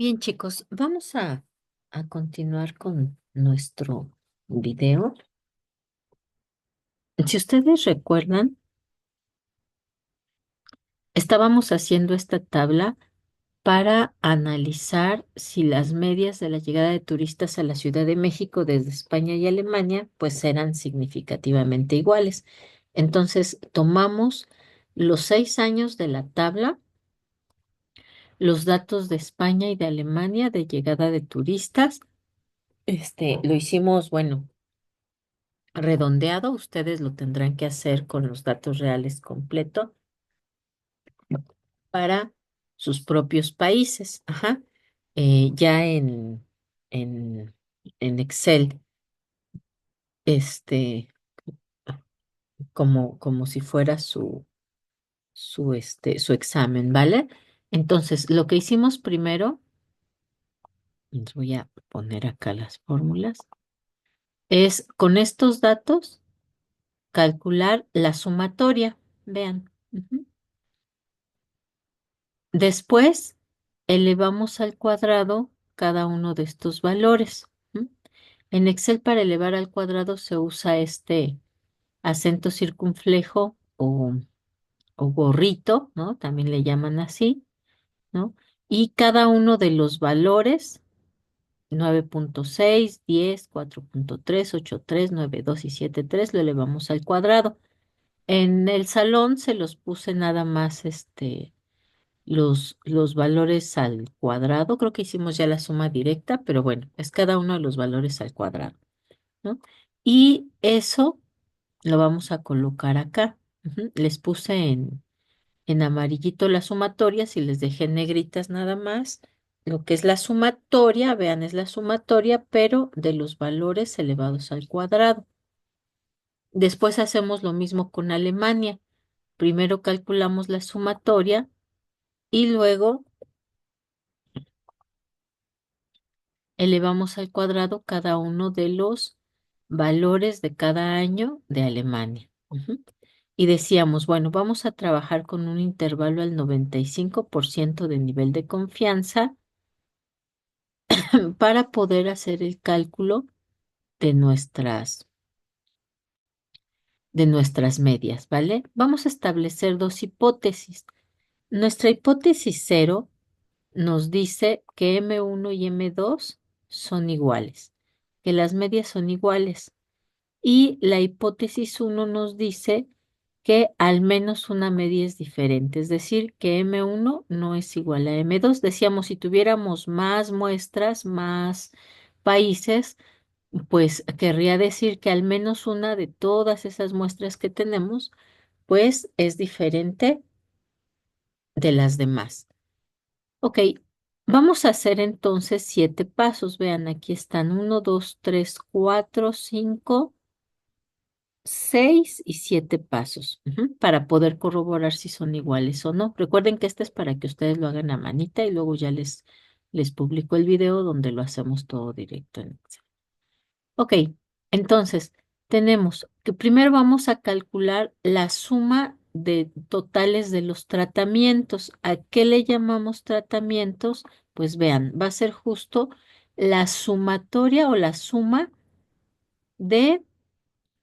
Bien, chicos, vamos a continuar con nuestro video. Si ustedes recuerdan, estábamos haciendo esta tabla para analizar si las medias de la llegada de turistas a la Ciudad de México desde España y Alemania pues eran significativamente iguales. Entonces, tomamos los 6 años de la tabla, los datos de España y de Alemania de llegada de turistas. Lo hicimos, bueno, redondeado, ustedes lo tendrán que hacer con los datos reales completo para sus propios países. Ajá. Ya en, en Excel, este, como si fuera su examen, ¿vale? Entonces, lo que hicimos primero, les voy a poner acá las fórmulas, es con estos datos calcular la sumatoria. Vean. Ujú. Después, elevamos al cuadrado cada uno de estos valores. ¿M? En Excel, para elevar al cuadrado se usa este acento circunflejo o gorrito, ¿no? También le llaman así, ¿no? Y cada uno de los valores, 9.6, 10, 4.3, 8.3, 9.2 y 7.3, lo elevamos al cuadrado. En el salón se los puse nada más los valores al cuadrado. Creo que hicimos ya la suma directa, pero bueno, es cada uno de los valores al cuadrado, ¿no? Y eso lo vamos a colocar acá. Ujú. Les puse en amarillito las sumatorias y les dejé en negritas nada más. Lo que es la sumatoria, vean, es la sumatoria, pero de los valores elevados al cuadrado. Después hacemos lo mismo con Alemania. Primero calculamos la sumatoria y luego elevamos al cuadrado cada uno de los valores de cada año de Alemania. Ujú. Y decíamos, bueno, vamos a trabajar con un intervalo al 95% de nivel de confianza para poder hacer el cálculo de nuestras medias, ¿vale? Vamos a establecer dos hipótesis. Nuestra hipótesis cero nos dice que M1 y M2 son iguales, que las medias son iguales. Y la hipótesis uno nos dice que al menos una media es diferente, es decir, que M1 no es igual a M2. Decíamos, si tuviéramos más muestras, más países, pues querría decir que al menos una de todas esas muestras que tenemos, pues es diferente de las demás. Ok, vamos a hacer entonces 7 pasos. Vean, aquí están 1, 2, 3, 4, 5, 6 y 7 pasos, para poder corroborar si son iguales o no. Recuerden que este es para que ustedes lo hagan a manita y luego ya les publico el video donde lo hacemos todo directo en Excel. Ok, entonces tenemos que primero vamos a calcular la suma de totales de los tratamientos. ¿A qué le llamamos tratamientos? Pues vean, va a ser justo la sumatoria o la suma de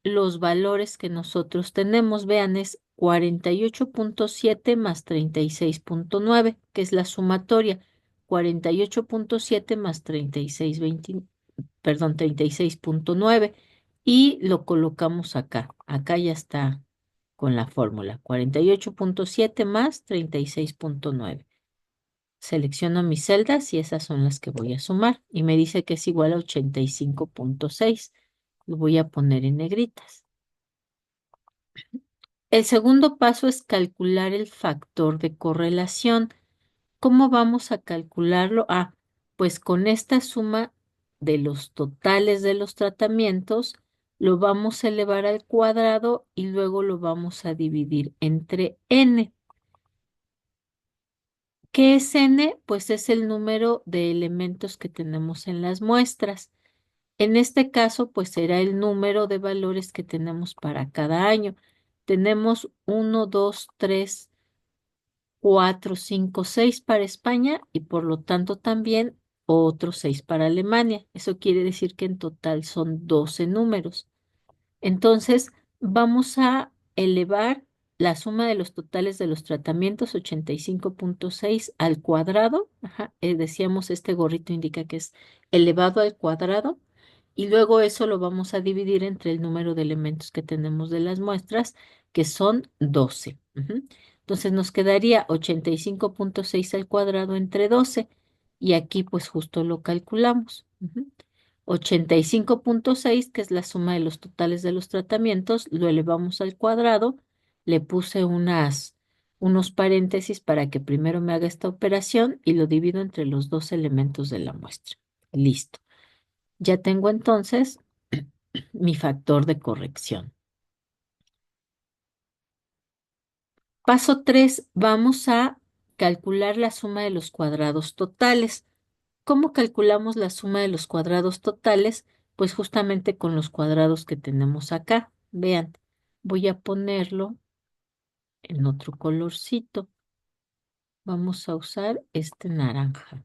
los valores que nosotros tenemos. Vean, es 48.7 más 36.9, que es la sumatoria. 48.7 más 36 perdón, 36.9 y lo colocamos acá. Acá ya está con la fórmula. 48.7 más 36.9. Selecciono mis celdas y esas son las que voy a sumar. Y me dice que es igual a 85.6. Lo voy a poner en negritas. El segundo paso es calcular el factor de correlación. ¿Cómo vamos a calcularlo? Pues con esta suma de los totales de los tratamientos, lo vamos a elevar al cuadrado y luego lo vamos a dividir entre n. ¿Qué es n? Pues es el número de elementos que tenemos en las muestras. En este caso, pues será el número de valores que tenemos para cada año. Tenemos 1, 2, 3. 4, 5, 6 para España y por lo tanto también otros 6 para Alemania. Eso quiere decir que en total son 12 números. Entonces, vamos a elevar la suma de los totales de los tratamientos 85,6 al cuadrado. Ajá, decíamos, este gorrito indica que es elevado al cuadrado. Y luego eso lo vamos a dividir entre el número de elementos que tenemos de las muestras, que son 12. Ujú. Entonces nos quedaría 85,6 al cuadrado entre 12. Y aquí pues justo lo calculamos. Ujú. 85,6, que es la suma de los totales de los tratamientos, lo elevamos al cuadrado, le puse unos paréntesis para que primero me haga esta operación y lo divido entre los dos elementos de la muestra. Listo. Ya tengo entonces mi factor de corrección. Paso 3, vamos a calcular la suma de los cuadrados totales. ¿Cómo calculamos la suma de los cuadrados totales? Pues justamente con los cuadrados que tenemos acá. Vean, voy a ponerlo en otro colorcito. Vamos a usar este naranja.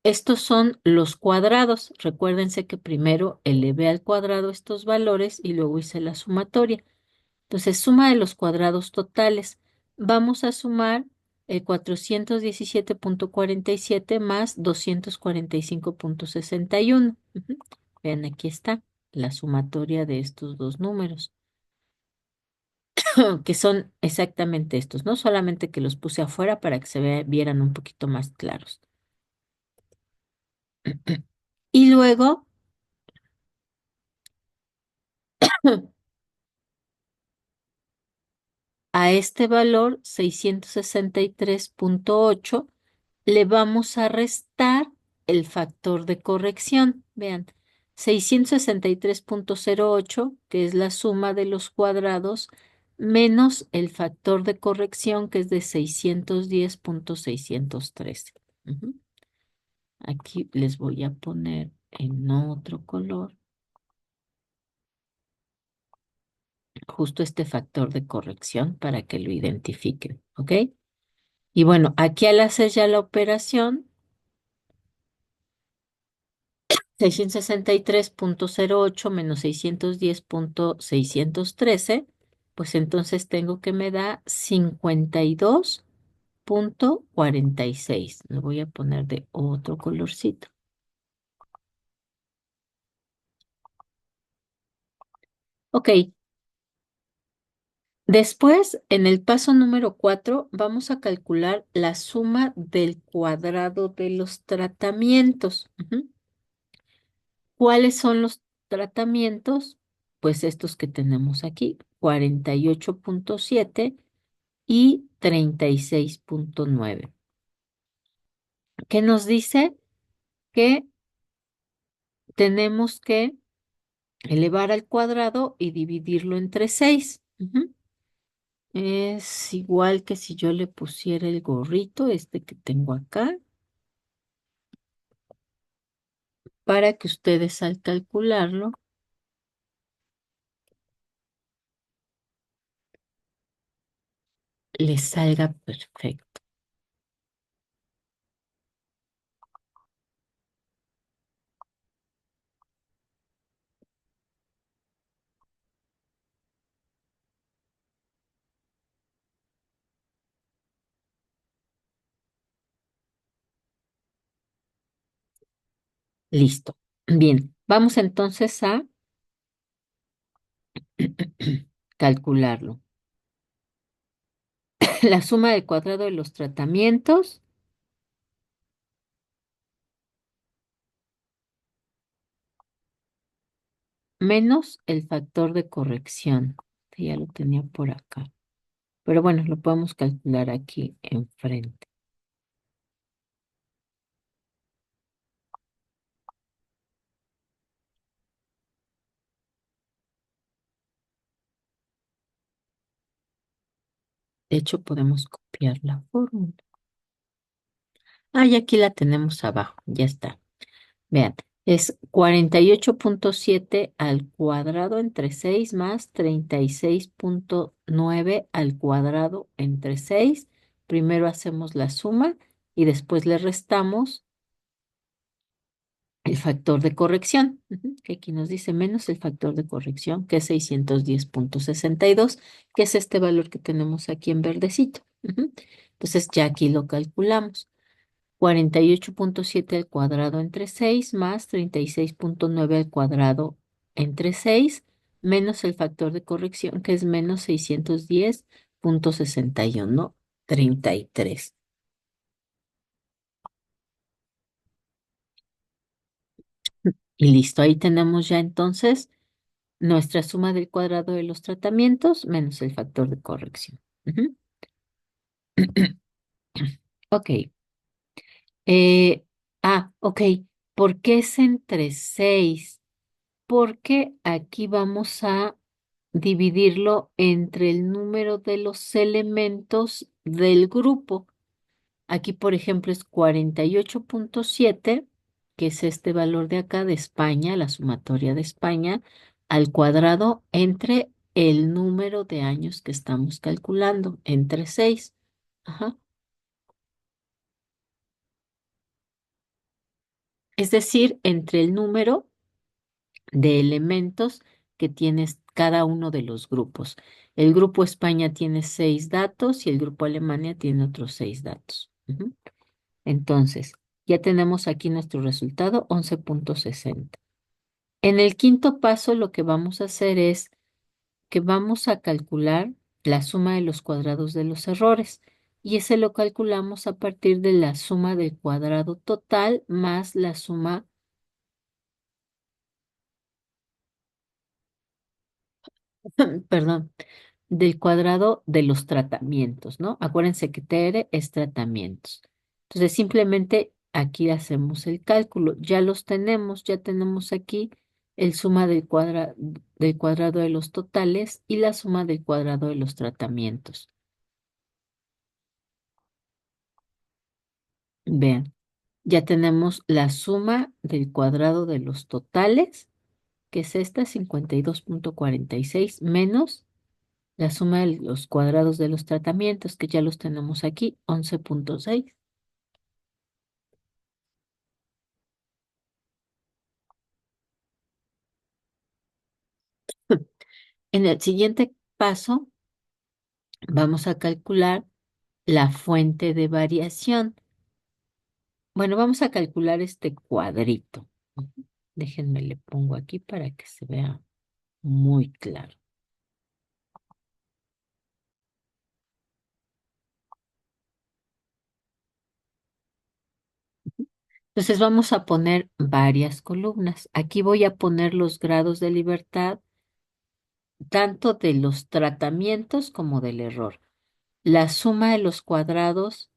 Estos son los cuadrados. Recuérdense que primero elevé al cuadrado estos valores y luego hice la sumatoria. Entonces, suma de los cuadrados totales. Vamos a sumar 417,47 más 245,61. Ujú. Vean, aquí está la sumatoria de estos dos números, que son exactamente estos, no solamente que los puse afuera para que se vieran un poquito más claros. Y luego, a este valor, 663,8, le vamos a restar el factor de corrección. Vean, 663,08, que es la suma de los cuadrados, menos el factor de corrección, que es de 610,613. Ujú. Aquí les voy a poner en otro color justo este factor de corrección para que lo identifiquen, ¿ok? Y bueno, aquí al hacer ya la operación, 663,08 menos 610,613, pues entonces tengo que me da 52,46. Le voy a poner de otro colorcito. Ok, después en el paso número 4 vamos a calcular la suma del cuadrado de los tratamientos. Ujú. ¿Cuáles son los tratamientos? Pues estos que tenemos aquí, 48,7 y 36,9. Que nos dice que tenemos que elevar al cuadrado y dividirlo entre 6. Ujú. Es igual que si yo le pusiera el gorrito, este que tengo acá, para que ustedes al calcularlo les salga perfecto. Listo. Bien, vamos entonces a calcularlo. La suma del cuadrado de los tratamientos menos el factor de corrección, que ya lo tenía por acá. Pero bueno, lo podemos calcular aquí enfrente. De hecho, podemos copiar la fórmula. Ah, y aquí la tenemos abajo, ya está. Vean, Es 48,7 al cuadrado entre 6 más 36,9 al cuadrado entre 6. Primero hacemos la suma y después le restamos el factor de corrección, que aquí nos dice menos el factor de corrección, que es 610,62, que es este valor que tenemos aquí en verdecito. Entonces ya aquí lo calculamos. 48,7 al cuadrado entre 6 más 36,9 al cuadrado entre 6 menos el factor de corrección que es menos 610,61, 33. Y listo, ahí tenemos ya entonces nuestra suma del cuadrado de los tratamientos menos el factor de corrección. Ujú. Ok. Eh, ok. ¿Por qué es entre 6? Porque aquí vamos a dividirlo entre el número de los elementos del grupo. Aquí, por ejemplo, es 48,7, que es este valor de acá de España, la sumatoria de España, al cuadrado entre el número de años que estamos calculando, entre 6. Ajá. Es decir, entre el número de elementos que tienes cada uno de los grupos. El grupo España tiene 6 datos y el grupo Alemania tiene otros 6 datos. Entonces, ya tenemos aquí nuestro resultado, 11,60. En el quinto paso, lo que vamos a hacer es que vamos a calcular la suma de los cuadrados de los errores. Y ese lo calculamos a partir de la suma del cuadrado total más la suma, perdón, del cuadrado de los tratamientos, ¿no? Acuérdense que TR es tratamientos. Entonces, simplemente aquí hacemos el cálculo. Ya los tenemos, ya tenemos aquí el suma del cuadrado de los totales y la suma del cuadrado de los tratamientos. Vean, ya tenemos la suma del cuadrado de los totales, que es esta 52,46 menos la suma de los cuadrados de los tratamientos, que ya los tenemos aquí, 11,6. En el siguiente paso, vamos a calcular la fuente de variación. Bueno, vamos a calcular este cuadrito. Ujú. Déjenme le pongo aquí para que se vea muy claro. Entonces vamos a poner varias columnas. Aquí voy a poner los grados de libertad, tanto de los tratamientos como del error. La suma de los cuadrados,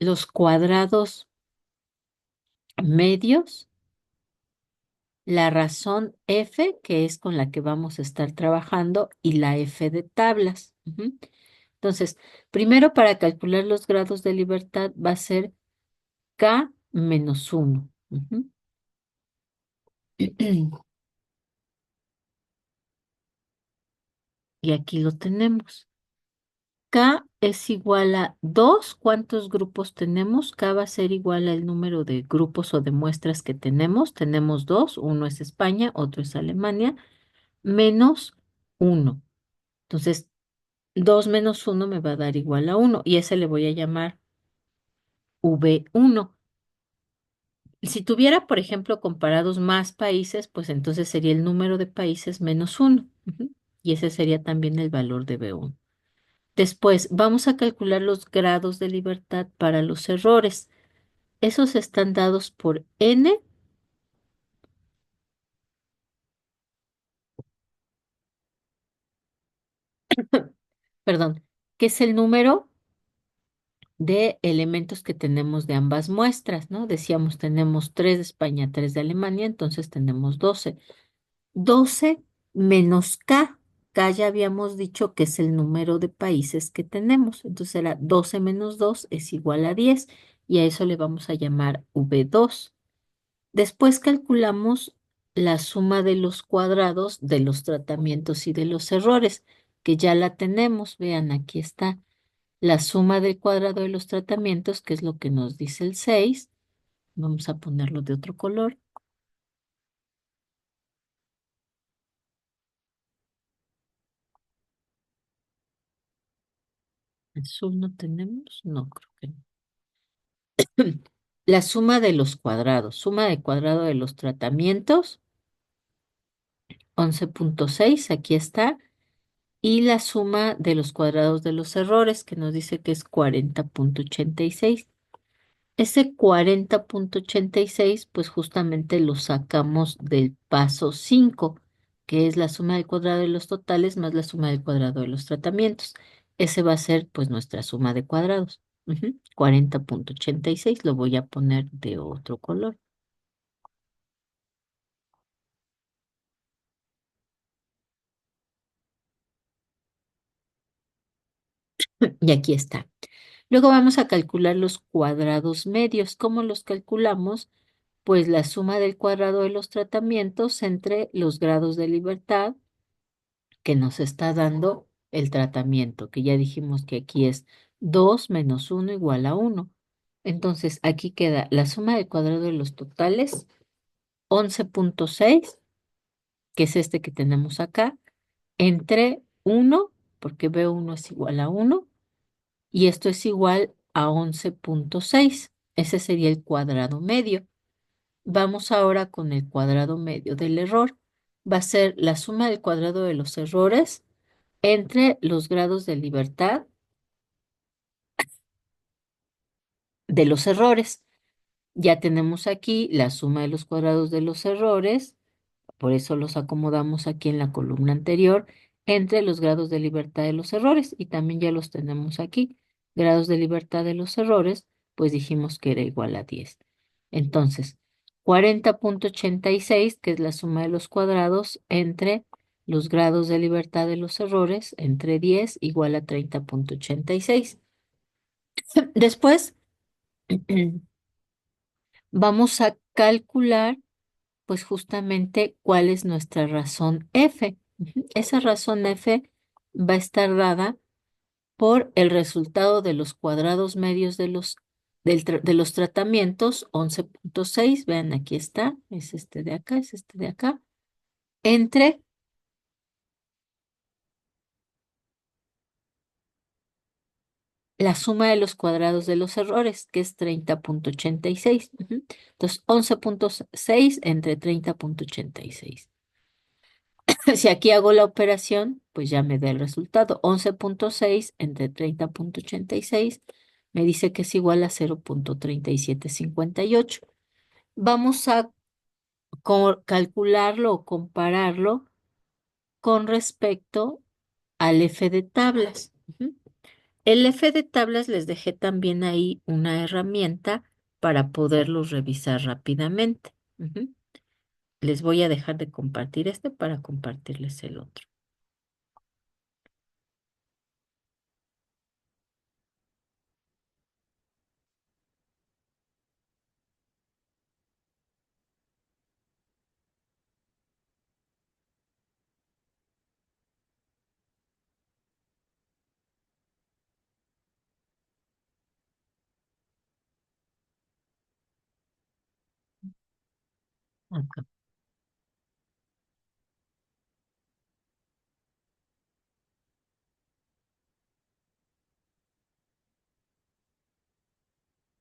los cuadrados medios, la razón F, que es con la que vamos a estar trabajando, y la F de tablas. Entonces, primero para calcular los grados de libertad va a ser K-1. Y aquí lo tenemos. K es igual a 2. ¿Cuántos grupos tenemos? K va a ser igual al número de grupos o de muestras que tenemos. Tenemos dos. Uno es España, otro es Alemania, menos 1. Entonces, 2 menos 1 me va a dar igual a 1 y ese le voy a llamar V1. Si tuviera, por ejemplo, comparados más países, pues entonces sería el número de países menos 1. Y ese sería también el valor de V1. Después, vamos a calcular los grados de libertad para los errores. Esos están dados por N, perdón, que es el número de elementos que tenemos de ambas muestras, ¿no? Decíamos, tenemos 3 de España, 3 de Alemania, entonces tenemos 12. 12 menos K. acá ya habíamos dicho que es el número de países que tenemos. Entonces era 12 menos 2 es igual a 10 y a eso le vamos a llamar V2. Después calculamos la suma de los cuadrados de los tratamientos y de los errores, que ya la tenemos. Vean, aquí está la suma del cuadrado de los tratamientos, que es lo que nos dice el 6. Vamos a ponerlo de otro color. ¿Azul no tenemos? No, creo que no. La suma de los cuadrados, suma de cuadrado de los tratamientos, 11,6, aquí está, y la suma de los cuadrados de los errores, que nos dice que es 40,86. Ese 40,86, pues justamente lo sacamos del paso 5, que es la suma del cuadrado de los totales más la suma del cuadrado de los tratamientos. Ese va a ser pues nuestra suma de cuadrados. 40,86, lo voy a poner de otro color. Y aquí está. Luego vamos a calcular los cuadrados medios. ¿Cómo los calculamos? Pues la suma del cuadrado de los tratamientos entre los grados de libertad que nos está dando el tratamiento, que ya dijimos que aquí es 2 menos 1 igual a 1. Entonces, aquí queda la suma del cuadrado de los totales, 11,6, que es este que tenemos acá, entre 1, porque B1 es igual a 1, y esto es igual a 11,6. Ese sería el cuadrado medio. Vamos ahora con el cuadrado medio del error. Va a ser la suma del cuadrado de los errores entre los grados de libertad de los errores. Ya tenemos aquí la suma de los cuadrados de los errores, por eso los acomodamos aquí en la columna anterior, entre los grados de libertad de los errores, y también ya los tenemos aquí. Grados de libertad de los errores, pues dijimos que era igual a 10. Entonces, 40,86, que es la suma de los cuadrados entre los grados de libertad de los errores, entre 10 igual a 30,86. Después, vamos a calcular, pues justamente, cuál es nuestra razón F. Esa razón F va a estar dada por el resultado de los cuadrados medios de de los tratamientos, 11,6, vean, aquí está, es este de acá, es este de acá, entre la suma de los cuadrados de los errores, que es 30,86. Entonces, 11,6 entre 30,86. Si aquí hago la operación, pues ya me da el resultado. 11,6 entre 30,86 me dice que es igual a 0,3758. Vamos a calcularlo o compararlo con respecto al F de tablas. El F de tablas les dejé también ahí una herramienta para poderlos revisar rápidamente. Les voy a dejar de compartir este para compartirles el otro. Acá.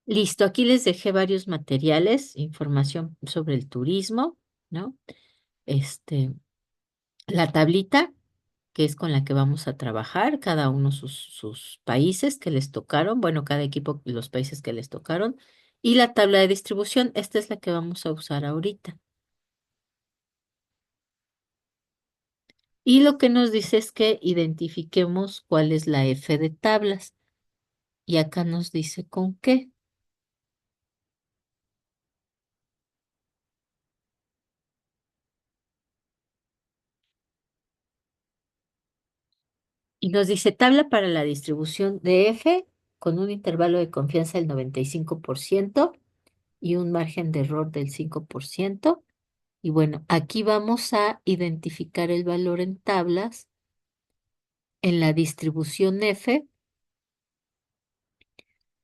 Listo, aquí les dejé varios materiales, información sobre el turismo, ¿no? Este, la tablita, que es con la que vamos a trabajar, cada uno sus países que les tocaron, bueno, cada equipo los países que les tocaron, y la tabla de distribución, esta es la que vamos a usar ahorita. Y lo que nos dice es que identifiquemos cuál es la F de tablas, y acá nos dice con qué. Y nos dice tabla para la distribución de F con un intervalo de confianza del 95% y un margen de error del 5%. Y bueno, aquí vamos a identificar el valor en tablas en la distribución F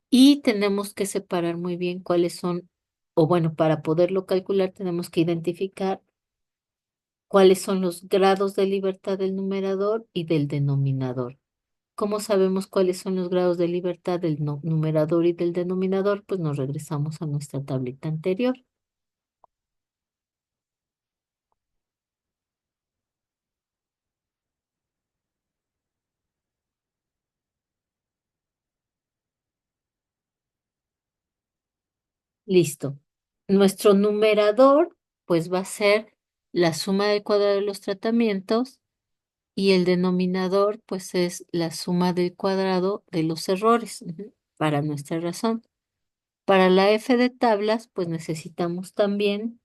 y tenemos que separar muy bien cuáles son, o bueno, para poderlo calcular tenemos que identificar cuáles son los grados de libertad del numerador y del denominador. ¿Cómo sabemos cuáles son los grados de libertad del numerador y del denominador? Pues nos regresamos a nuestra tablita anterior. Listo. Nuestro numerador, pues va a ser la suma del cuadrado de los tratamientos y el denominador, pues es la suma del cuadrado de los errores, para nuestra razón. Para la F de tablas, pues necesitamos también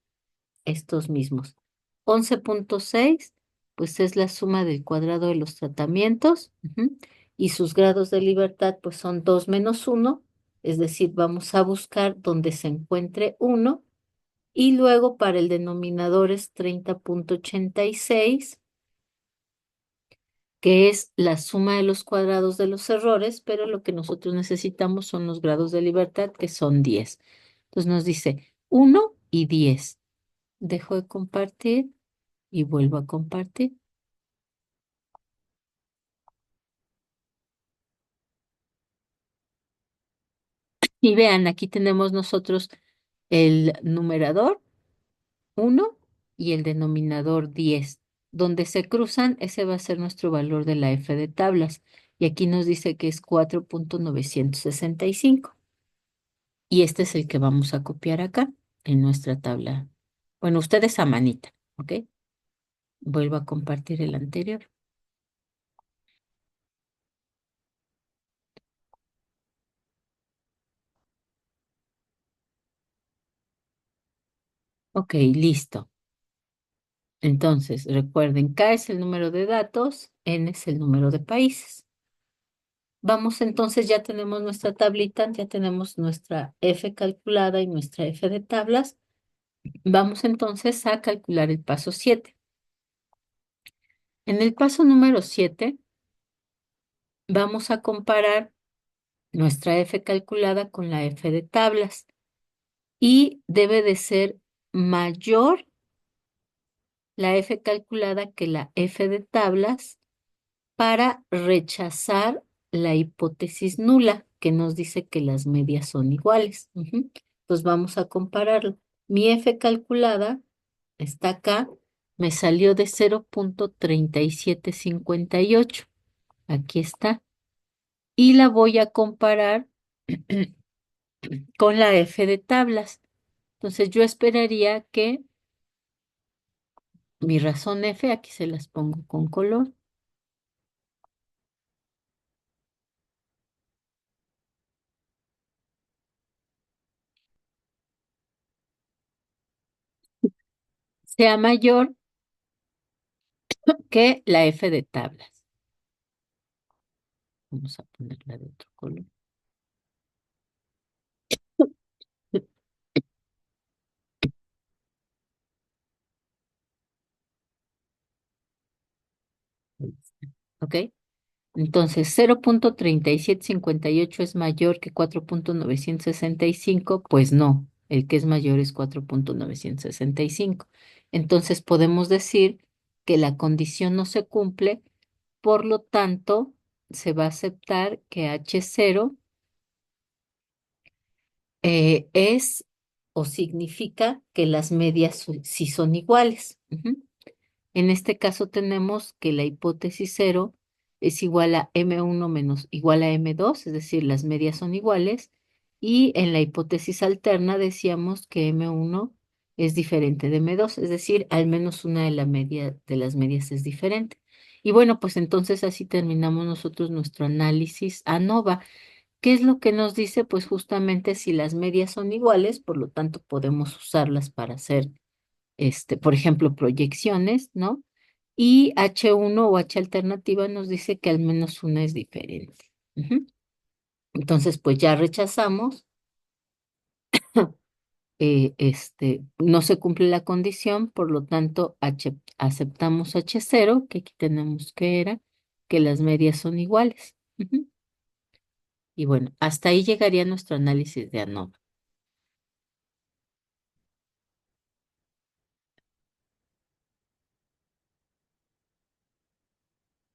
estos mismos. 11.6, pues es la suma del cuadrado de los tratamientos, y sus grados de libertad, pues son 2 menos uno, es decir, vamos a buscar donde se encuentre uno, y luego para el denominador es 30.86, que es la suma de los cuadrados de los errores, pero lo que nosotros necesitamos son los grados de libertad, que son 10. Entonces nos dice 1 y 10. Dejo de compartir y vuelvo a compartir. Y vean, aquí tenemos nosotros el numerador 1 y el denominador 10. Donde se cruzan, ese va a ser nuestro valor de la F de tablas. Y aquí nos dice que es 4.965. Y este es el que vamos a copiar acá en nuestra tabla. Bueno, ustedes a manita, ¿ok? Vuelvo a compartir el anterior. Ok, listo. Entonces, recuerden, K es el número de datos, N es el número de países. Vamos entonces, ya tenemos nuestra tablita, ya tenemos nuestra F calculada y nuestra F de tablas. Vamos entonces a calcular el paso 7. En el paso número 7, vamos a comparar nuestra F calculada con la F de tablas y debe de ser mayor la F calculada que la F de tablas para rechazar la hipótesis nula que nos dice que las medias son iguales. Entonces vamos a compararlo. Mi F calculada está acá, me salió de 0.3758. Aquí está. Y la voy a comparar con la F de tablas. Entonces yo esperaría que mi razón F, aquí se las pongo con color, sea mayor que la F de tablas. Vamos a ponerla de otro color. ¿Ok? Entonces, 0.3758 es mayor que 4.965. Pues no, el que es mayor es 4.965. Entonces, podemos decir que la condición no se cumple, por lo tanto, se va a aceptar que H0 es o significa que las medias sí son iguales. En este caso tenemos que la hipótesis cero es igual a M1 menos igual a M2, es decir, las medias son iguales. Y en la hipótesis alterna decíamos que M1 es diferente de M2, es decir, al menos una de las medias es diferente. Y bueno, pues entonces así terminamos nosotros nuestro análisis ANOVA. ¿Qué es lo que nos dice? Pues justamente si las medias son iguales, por lo tanto podemos usarlas para hacer, por ejemplo, proyecciones, ¿no? y H1 o H alternativa nos dice que al menos una es diferente. Ujú. Entonces, pues ya rechazamos, no se cumple la condición, por lo tanto, aceptamos H0, que aquí tenemos que era, que las medias son iguales. Ujú. Y bueno, hasta ahí llegaría nuestro análisis de ANOVA.